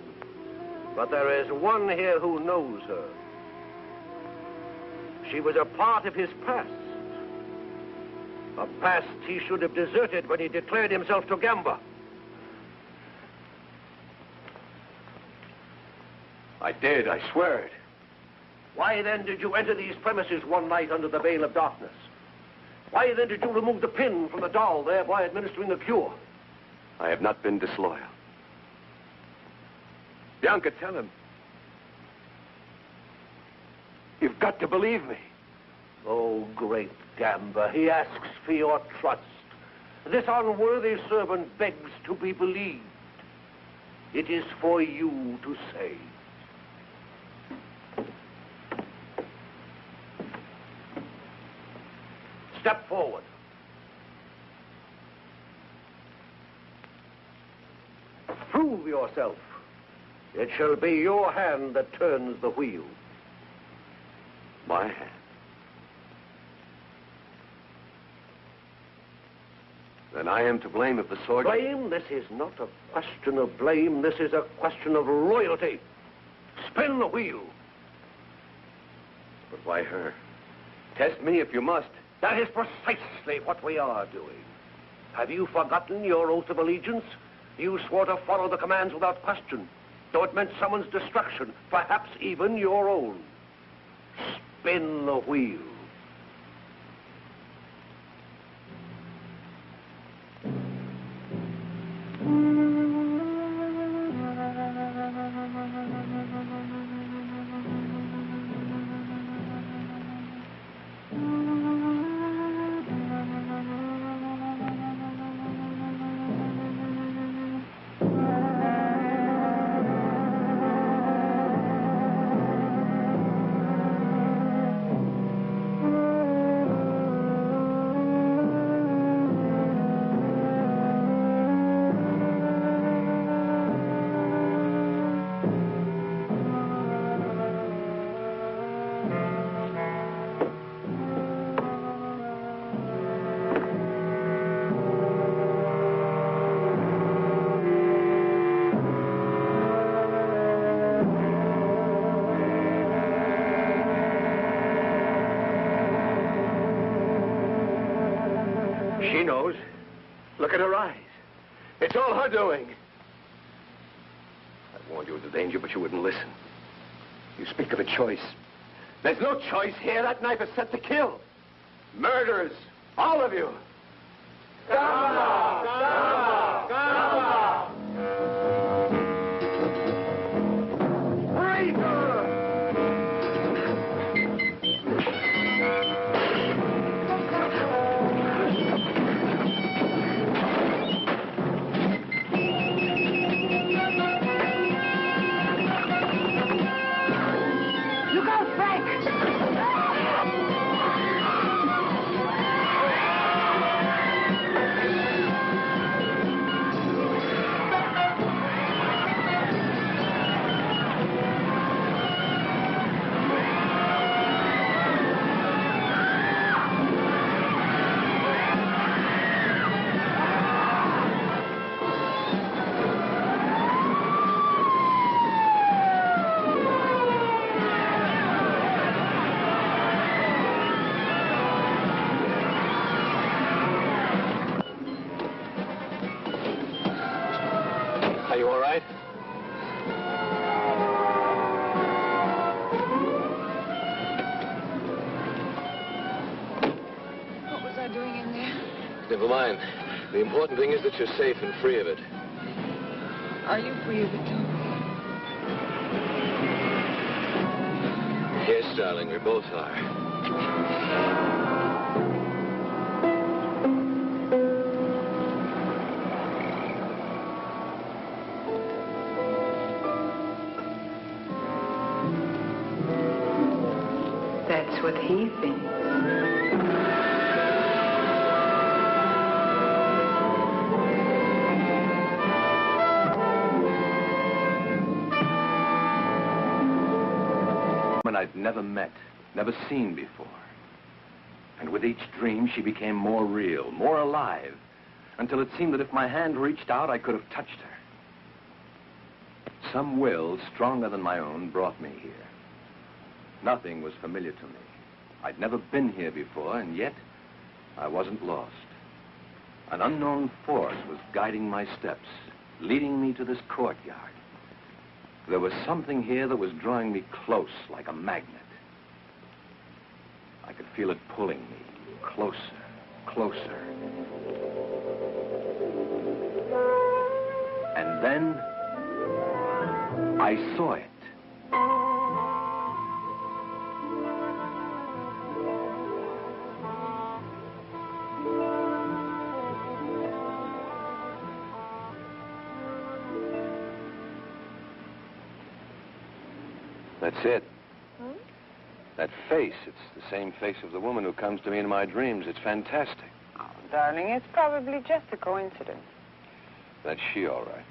but there is one here who knows her. She was a part of his past. A past he should have deserted when he declared himself to Gamba. I did, I swear it. Why then did you enter these premises one night under the veil of darkness? Why then did you remove the pin from the doll, thereby administering the cure? I have not been disloyal. Bianca, tell him. You've got to believe me. Oh, great Gamba, he asks for your trust. This unworthy servant begs to be believed. It is for you to say. Step forward. Prove yourself. It shall be your hand that turns the wheel. My hand? Then I am to blame if the sword... Blame? This is not a question of blame. This is a question of loyalty. Spin the wheel. But why her? Test me if you must. That is precisely what we are doing. Have you forgotten your oath of allegiance? You swore to follow the commands without question, though it meant someone's destruction, perhaps even your own. Spin the wheel. She knows. Look at her eyes. It's all her doing. I warned you of the danger, but you wouldn't listen. You speak of a choice. There's no choice here. That knife is set to kill. Murderers, all of you. Come on! Come on! Are you all right? What was I doing in there? Never mind. The important thing is that you're safe and free of it. Are you free of it, too? Yes, darling, we both are. That's what he thinks. Woman I'd never met, never seen before. And with each dream, she became more real, more alive, until it seemed that if my hand reached out, I could have touched her. Some will, stronger than my own, brought me here. Nothing was familiar to me. I'd never been here before, and yet I wasn't lost. An unknown force was guiding my steps, leading me to this courtyard. There was something here that was drawing me close, like a magnet. I could feel it pulling me closer, closer. And then I saw it. That's it. That face, it's the same face of the woman who comes to me in my dreams. It's fantastic. Oh, darling, it's probably just a coincidence. That's she, all right.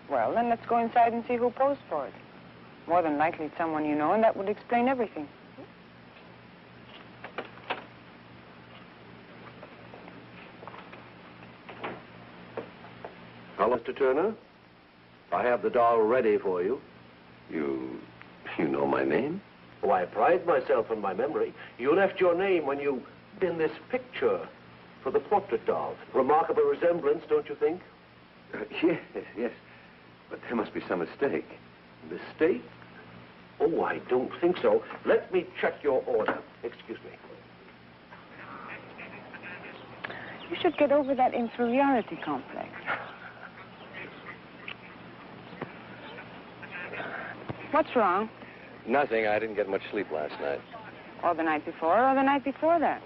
Well, then let's go inside and see who posed for it. More than likely it's someone you know, and that would explain everything. Now, Mr. Turner, I have the doll ready for you. You know my name? Oh, I pride myself on my memory. You left your name when you did this picture for the portrait doll. Remarkable resemblance, don't you think? Yes. But there must be some mistake. Mistake? Oh, I don't think so. Let me check your order. Excuse me. You should get over that inferiority complex. What's wrong? Nothing. I didn't get much sleep last night. Or the night before, or the night before that.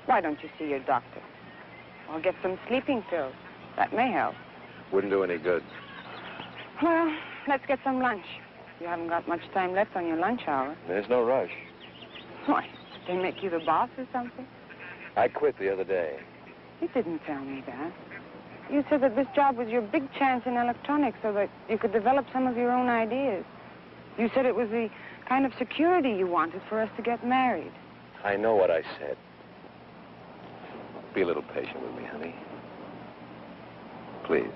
Why don't you see your doctor? Or get some sleeping pills. That may help. Wouldn't do any good. Well, let's get some lunch. You haven't got much time left on your lunch hour. There's no rush. Why, they make you the boss or something? I quit the other day. You didn't tell me that. You said that this job was your big chance in electronics so that you could develop some of your own ideas. You said it was the kind of security you wanted for us to get married. I know what I said. Be a little patient with me, honey. Please.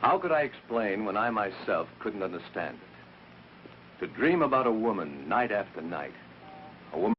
How could I explain when I myself couldn't understand it? To dream about a woman night after night, a woman...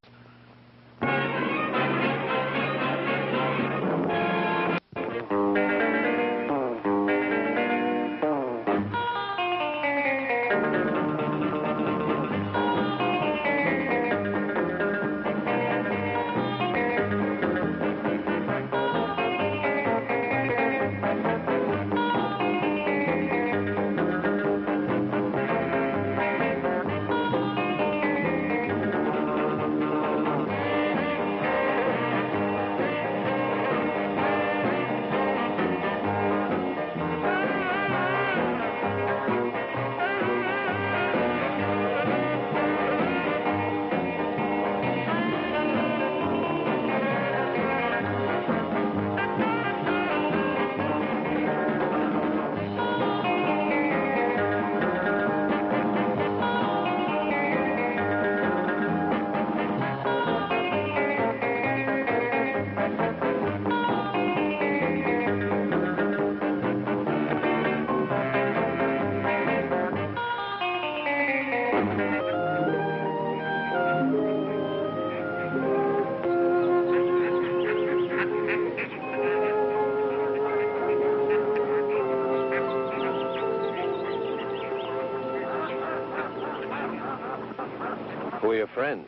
Who are your friends?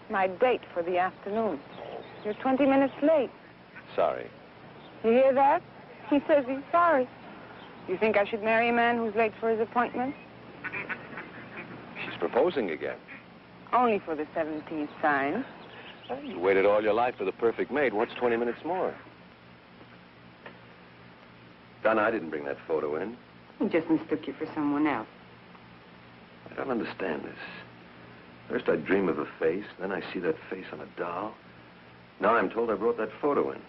My date for the afternoon. You're 20 minutes late. Sorry. You hear that? He says he's sorry. You think I should marry a man who's late for his appointment? She's proposing again. Only for the 17th sign. Well, you waited all your life for the perfect mate. What's 20 minutes more? Donna, I didn't bring that photo in. He just mistook you for someone else. I don't understand this. First I dream of a face, then I see that face on a doll. Now I'm told I brought that photo in.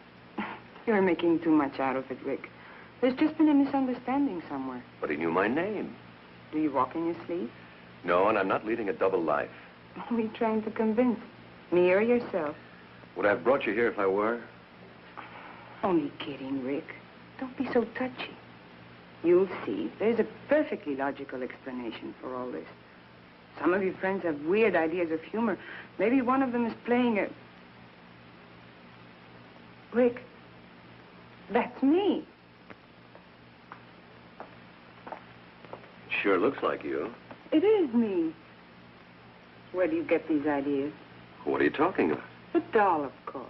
You're making too much out of it, Rick. There's just been a misunderstanding somewhere. But he knew my name. Do you walk in your sleep? No, and I'm not leading a double life. Who are you trying to convince? Me or yourself? Would I have brought you here if I were? Only kidding, Rick. Don't be so touchy. You'll see. There's a perfectly logical explanation for all this. Some of your friends have weird ideas of humor. Maybe one of them is playing a... Rick, that's me. Sure looks like you. It is me. Where do you get these ideas? What are you talking about? The doll, of course.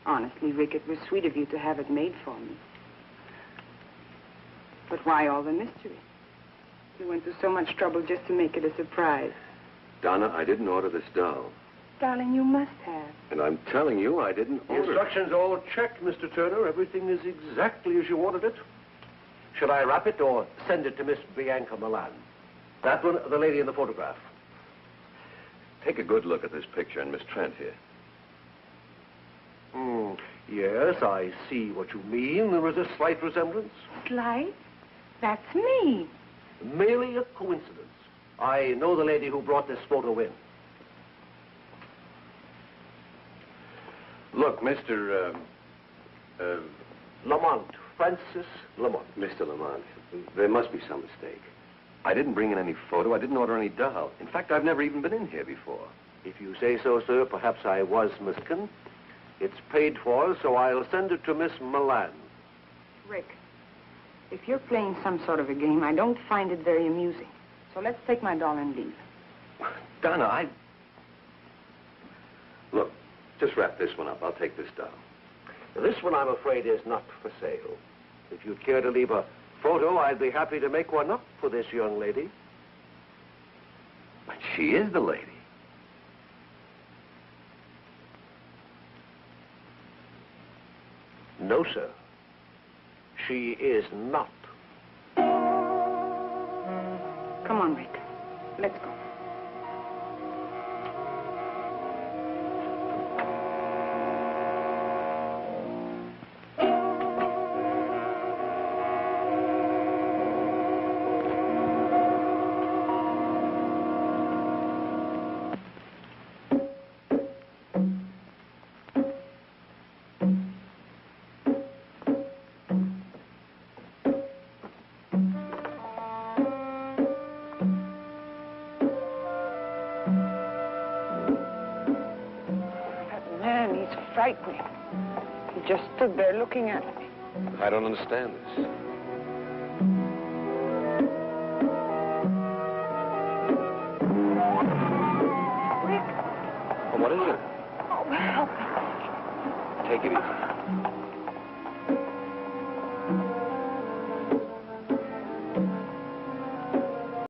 Honestly, Rick, it was sweet of you to have it made for me. But why all the mystery? You went to so much trouble just to make it a surprise. Donna, I didn't order this doll. Darling, you must have. And I'm telling you, I didn't The order it. instructions all checked, Mr. Turner. Everything is exactly as you ordered it. Should I wrap it or send it to Miss Bianca Milan? That one, the lady in the photograph. Take a good look at this picture and Miss Trent here. Yes, I see what you mean. There is a slight resemblance. Slight? That's me. Merely a coincidence. I know the lady who brought this photo in. Look, Mr. Lamont, Francis Lamont. Mr. Lamont, there must be some mistake. I didn't bring in any photo. I didn't order any doll. In fact, I've never even been in here before. If you say so, sir, perhaps I was mistaken. It's paid for, so I'll send it to Miss Milan. Rick, if you're playing some sort of a game, I don't find it very amusing. So let's take my doll and leave. Donna, Look, just wrap this one up. I'll take this doll. This one, I'm afraid, is not for sale. If you'd care to leave a photo, I'd be happy to make one up for this young lady. But she is the lady. No, sir. She is not. Come on, Rick. Let's go. like me. He just stood there looking at me. I don't understand this. Rick. Well, what is it? Oh, help me. Take it easy.